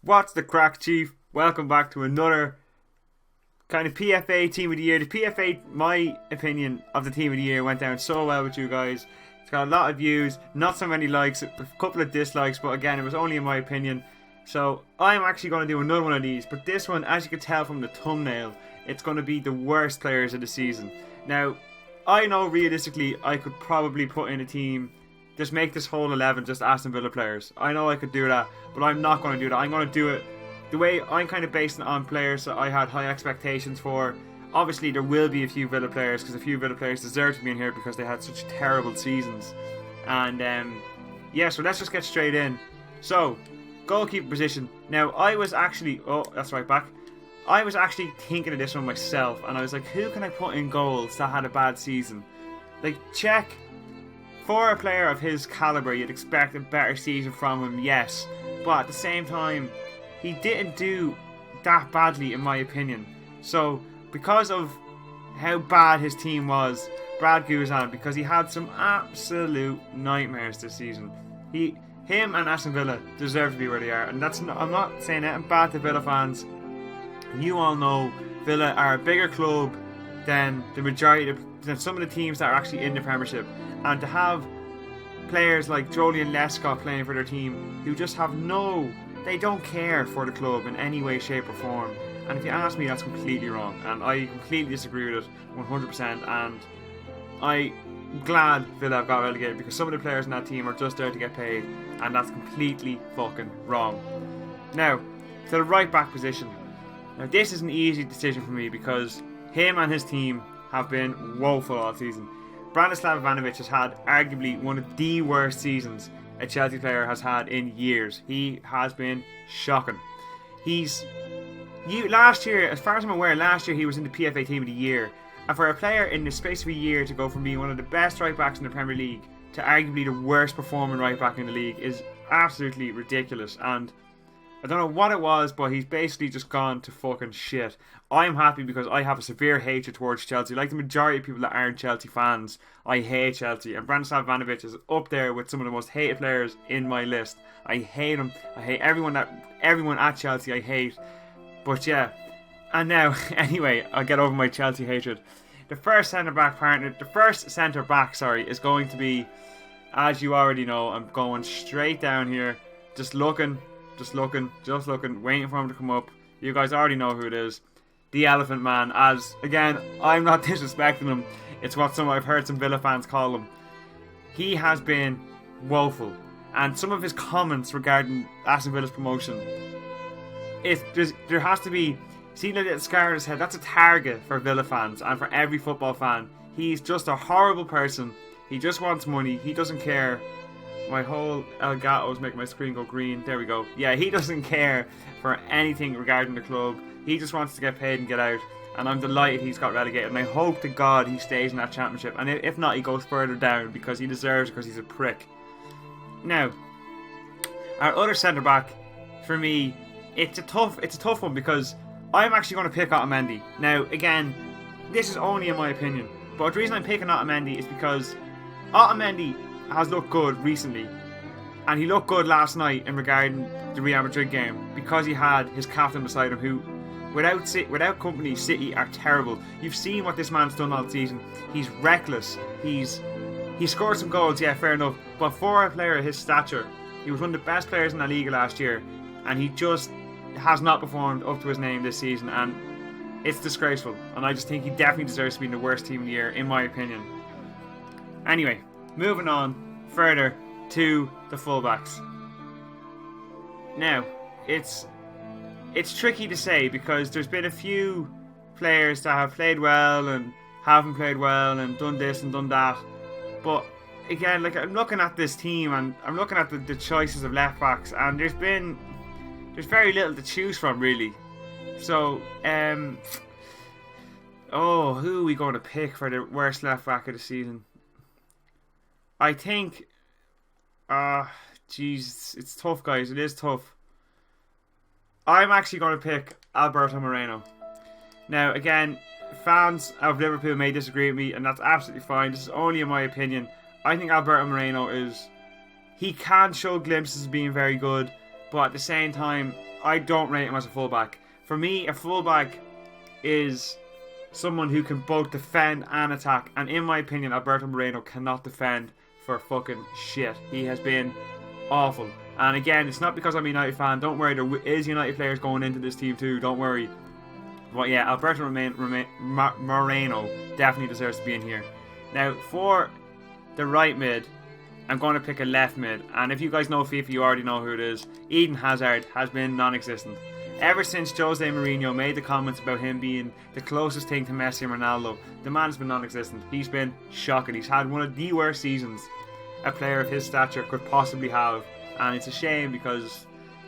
What's the crack, Chief? Welcome back to another kind of PFA Team of the Year. The PFA, my opinion of the Team of the Year, went down so well with you guys. It's got a lot of views, not so many likes, a couple of dislikes, but again, it was only in my opinion. So I'm actually going to do another one of these, but this one, as you can tell from the thumbnail, it's going to be the worst players of the season. Now, I know realistically I could probably put in a team, just make this whole 11 just Aston Villa players. I know I could do that, but I'm not going to do that. I'm going to do it the way I'm kind of basing it on players that I had high expectations for. Obviously, there will be a few Villa players, because a few Villa players deserve to be in here because they had such terrible seasons. And yeah, so let's just get straight in. So, goalkeeper position. Now, I was actually... Oh, that's right back. I was actually thinking of this one myself, and I was like, who can I put in goals that had a bad season? Like, check. For a player of his calibre, you'd expect a better season from him, yes. But at the same time, he didn't do that badly, in my opinion. So, because of how bad his team was, Brad Guzan, because he had some absolute nightmares this season. Him and Aston Villa deserve to be where they are. And I'm not saying anything bad to Villa fans. You all know Villa are a bigger club than the majority than some of the teams that are actually in the Premiership. And to have players like Joleon Lescott playing for their team who just have they don't care for the club in any way, shape or form. And if you ask me, that's completely wrong. And I completely disagree with it 100%. And I'm glad Villa have got relegated, because some of the players in that team are just there to get paid. And that's completely fucking wrong. Now, to the right back position. Now, this is an easy decision for me because him and his team have been woeful all season. Branislav Ivanovic has had arguably one of the worst seasons a Chelsea player has had in years. He has been shocking. Last year, as far as I'm aware, last year he was in the PFA Team of the Year. And for a player in the space of a year to go from being one of the best right backs in the Premier League to arguably the worst performing right back in the league is absolutely ridiculous. And I don't know what it was, but he's basically just gone to fucking shit. I'm happy because I have a severe hatred towards Chelsea. Like the majority of people that aren't Chelsea fans, I hate Chelsea. And Branislav Ivanovic is up there with some of the most hated players in my list. I hate him. I hate everyone at Chelsea I hate. But yeah. And now, anyway, I'll get over my Chelsea hatred. The first centre back, is going to be, as you already know, I'm going straight down here. Just looking, waiting for him to come up. You guys already know who it is. The Elephant Man, as, again, I'm not disrespecting him. It's what I've heard some Villa fans call him. He has been woeful. And some of his comments regarding Aston Villa's promotion, there has to be, see that little scar on his head, that's a target for Villa fans and for every football fan. He's just a horrible person. He just wants money. He doesn't care. My whole Elgato is making my screen go green. There we go. Yeah, he doesn't care for anything regarding the club. He just wants to get paid and get out. And I'm delighted he's got relegated. And I hope to God he stays in that championship. And if not, he goes further down because he deserves it, because he's a prick. Now, our other centre back, for me, it's a tough one because I'm actually going to pick Otamendi. Now, again, this is only in my opinion. But the reason I'm picking Otamendi is because Otamendi has looked good recently, and he looked good last night in regarding the Real Madrid game because he had his captain beside him, who without company, City are terrible. You've seen what this man's done all season. He's reckless. He scored some goals, yeah, fair enough, but for a player of his stature, he was one of the best players in La Liga last year, and he just has not performed up to his name this season, and it's disgraceful. And I just think he definitely deserves to be in the worst team of the year, in my opinion. Anyway, moving on further to the fullbacks. Now, it's tricky to say because there's been a few players that have played well and haven't played well and done this and done that. But again, like, I'm looking at this team and I'm looking at the choices of left backs, and there's very little to choose from, really. So, who are we going to pick for the worst left back of the season? I think, it's tough, guys. It is tough. I'm actually going to pick Alberto Moreno. Now, again, fans of Liverpool may disagree with me, and that's absolutely fine. This is only in my opinion. I think Alberto Moreno he can show glimpses of being very good, but at the same time, I don't rate him as a fullback. For me, a fullback is someone who can both defend and attack. And in my opinion, Alberto Moreno cannot defend for fucking shit. He has been awful. And again, it's not because I'm a United fan. Don't worry, there is United players going into this team too. Don't worry. But yeah, Alberto Moreno definitely deserves to be in here. Now, for the right mid, I'm going to pick a left mid. And if you guys know FIFA, you already know who it is. Eden Hazard has been non-existent. Ever since Jose Mourinho made the comments about him being the closest thing to Messi and Ronaldo, the man's been non-existent. He's been shocking. He's had one of the worst seasons a player of his stature could possibly have. And it's a shame because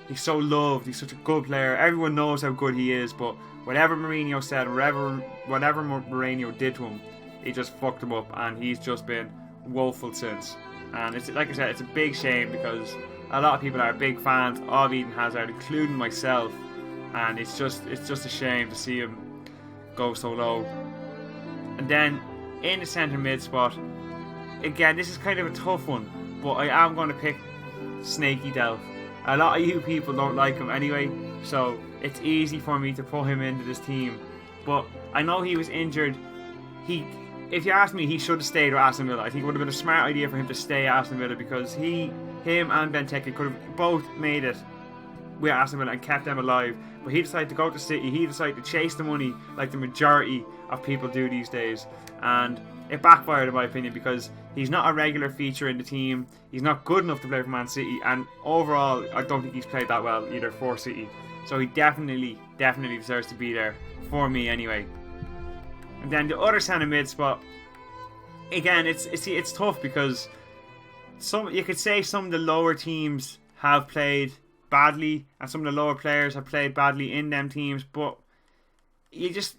he's so loved. He's such a good player. Everyone knows how good he is. But whatever Mourinho said, whatever Mourinho did to him, he just fucked him up. And he's just been woeful since. And it's like I said, it's a big shame because a lot of people are big fans of Eden Hazard, including myself. And it's just a shame to see him go so low. And then in the centre mid spot, again, this is kind of a tough one, but I am going to pick Snaky Delph. A lot of you people don't like him anyway, so it's easy for me to put him into this team. But I know he was injured. If you ask me, he should have stayed with Aston Villa. I think it would have been a smart idea for him to stay at Aston Villa because him and Benteke could have both made it with Aston Villa and kept them alive. But he decided to go to City. He decided to chase the money like the majority of people do these days. And it backfired in my opinion because he's not a regular feature in the team. He's not good enough to play for Man City. And overall, I don't think he's played that well either for City. So he definitely deserves to be there for me anyway. And then the other centre mid spot, again, it's tough because you could say some of the lower teams have played badly and some of the lower players have played badly in them teams, but it's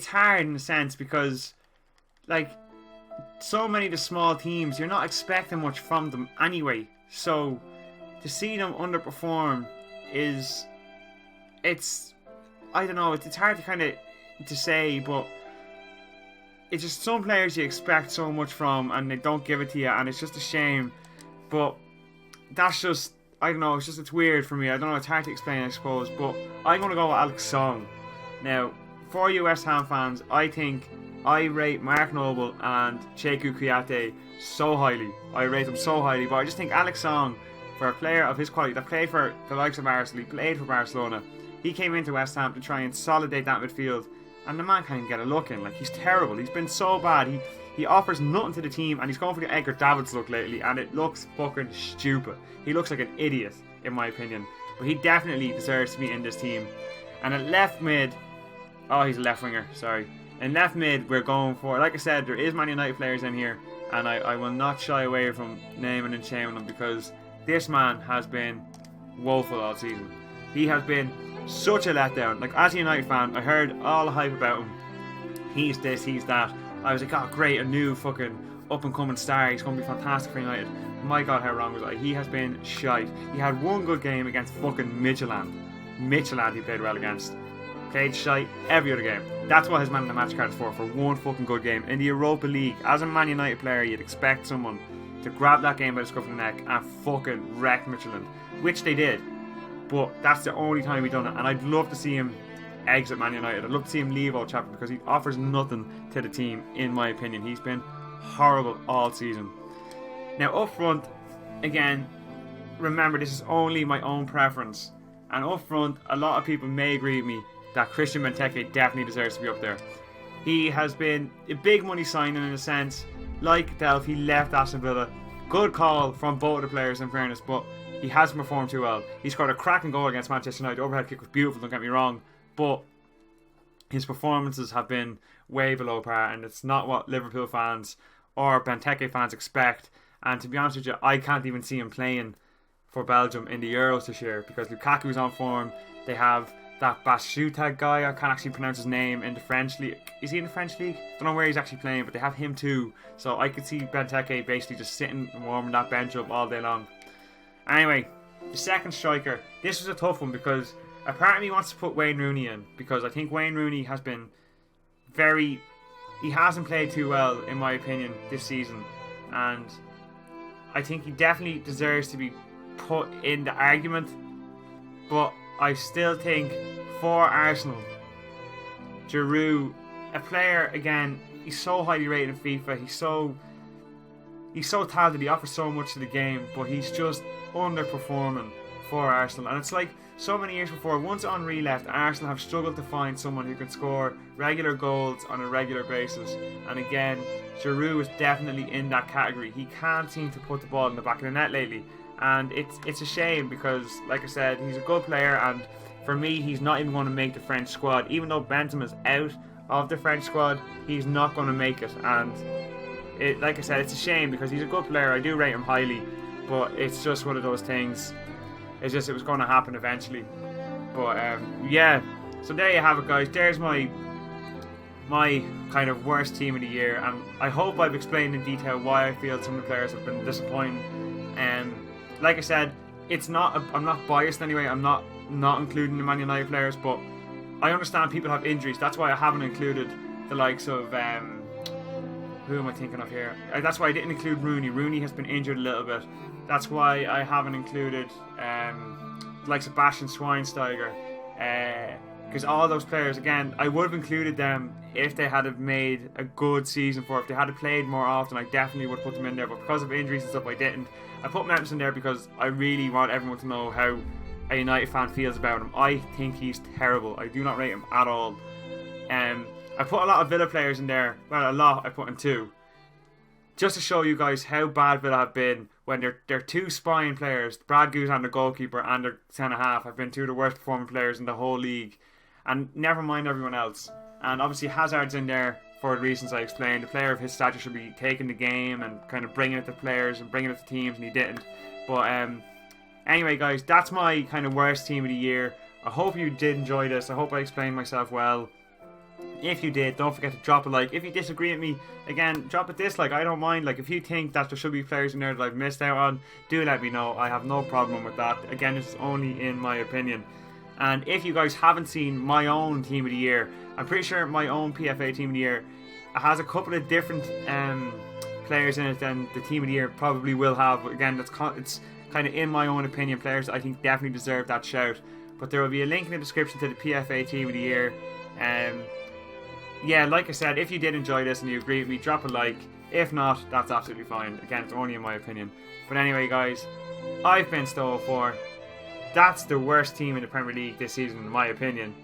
hard in a sense because like so many of the small teams, you're not expecting much from them anyway, so to see them underperform it's I don't know, it's hard to kind of to say, but it's just some players you expect so much from and they don't give it to you, and it's just a shame. But that's just, I don't know, it's weird for me. I don't know, it's hard to explain, I suppose, but I'm going to go with Alex Song. Now, for you West Ham fans, I think I rate Mark Noble and Cheku Kouyaté so highly. I rate them so highly, but I just think Alex Song, for a player of his quality that played for the likes of Arsenal, he played for Barcelona, he came into West Ham to try and consolidate that midfield, and the man can't even get a look in. Like, he's terrible. He's been so bad. He offers nothing to the team, and he's going for the Edgar Davids look lately, and it looks fucking stupid. He looks like an idiot, in my opinion. But he definitely deserves to be in this team. And at left mid, oh, he's a left winger, sorry. In left mid, we're going for, like I said, there is Man United players in here, and I will not shy away from naming and shaming them because this man has been woeful all season. He has been such a letdown. Like, as a United fan, I heard all the hype about him. He's this, he's that. I was like, oh great, a new fucking up and coming star, he's going to be fantastic for United. My god, how wrong was I? He has been shite. He had one good game against fucking Midtjylland he played well against. Played shite every other game. That's what his man in the match card is for one fucking good game. In the Europa League, as a Man United player, you'd expect someone to grab that game by the scruff of the neck and fucking wreck Midtjylland, which they did. But that's the only time we've done it, and I'd love to see him exit Man United. I'd love to see him leave Old Trafford because he offers nothing to the team, in my opinion. He's been horrible all season. Now up front, again, remember this is only my own preference, and up front, a lot of people may agree with me that Christian Benteke definitely deserves to be up there. He has been a big money signing in a sense. Like Delph, he left Aston Villa. Good call from both the players in fairness, but he hasn't performed too well. He scored a cracking goal against Manchester United. The overhead kick was beautiful, don't get me wrong, but his performances have been way below par, and it's not what Liverpool fans or Benteke fans expect. And to be honest with you, I can't even see him playing for Belgium in the Euros this year because Lukaku's on form. They have that Bashuta guy, I can't actually pronounce his name, in the French league. Is he in the French league? Don't know where he's actually playing, but they have him too. So I could see Benteke basically just sitting and warming that bench up all day long. Anyway, the second striker. This was a tough one because a part of me wants to put Wayne Rooney in because I think Wayne Rooney has been he hasn't played too well in my opinion this season, and I think he definitely deserves to be put in the argument But I still think for Arsenal, Giroud, a player, again, he's so highly rated in FIFA. He's so talented. He offers so much to the game, but he's just underperforming for Arsenal. And it's like so many years before, once Henry left, Arsenal have struggled to find someone who can score regular goals on a regular basis. And again, Giroud is definitely in that category. He can't seem to put the ball in the back of the net lately, and it's a shame because, like I said, he's a good player, and for me, he's not even going to make the French squad. Even though Benzema's out of the French squad, he's not going to make it. And like I said, it's a shame because he's a good player. I do rate him highly, but it's just one of those things. It's just, it was going to happen eventually. But yeah, so there you have it, guys. There's my kind of worst team of the year, and I hope I've explained in detail why I feel some of the players have been disappointing. Like I said, I'm not biased anyway. I'm not including the Man United players, but I understand people have injuries. That's why I haven't included the likes of who am I thinking of here? That's why I didn't include Rooney. Rooney has been injured a little bit. That's why I haven't included the likes of Bastian Schweinsteiger. Because all those players, again, I would have included them if they had made a good season for it. If they had played more often, I definitely would put them in there. But because of injuries and stuff, I didn't. I put Memphis in there because I really want everyone to know how a United fan feels about him. I think he's terrible. I do not rate him at all. I put a lot of Villa players in there. Well, a lot. I put in 2. Just to show you guys how bad Villa have been when they're 2 spine players, Brad Guzan, the goalkeeper, and their centre half, have been 2 of the worst performing players in the whole league. And never mind everyone else. And obviously Hazard's in there for the reasons I explained. A player of his stature should be taking the game and kind of bringing it to players and bringing it to teams, and he didn't. But anyway, guys, that's my kind of worst team of the year. I hope you did enjoy this. I hope I explained myself well. If you did, don't forget to drop a like. If you disagree with me, again, drop a dislike. I don't mind. Like, if you think that there should be players in there that I've missed out on, do let me know. I have no problem with that. Again, it's only in my opinion. And if you guys haven't seen my own team of the year, I'm pretty sure my own PFA team of the year has a couple of different players in it than the team of the year probably will have. Again, it's kind of in my own opinion, players that I think definitely deserve that shout. But there will be a link in the description to the PFA team of the year. Yeah, like I said, if you did enjoy this and you agree with me, drop a like. If not, that's absolutely fine. Again, it's only in my opinion. But anyway, guys, I've been Stowe4. That's the worst team in the Premier League this season, in my opinion.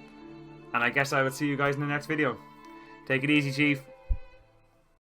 And I guess I will see you guys in the next video. Take it easy, Chief.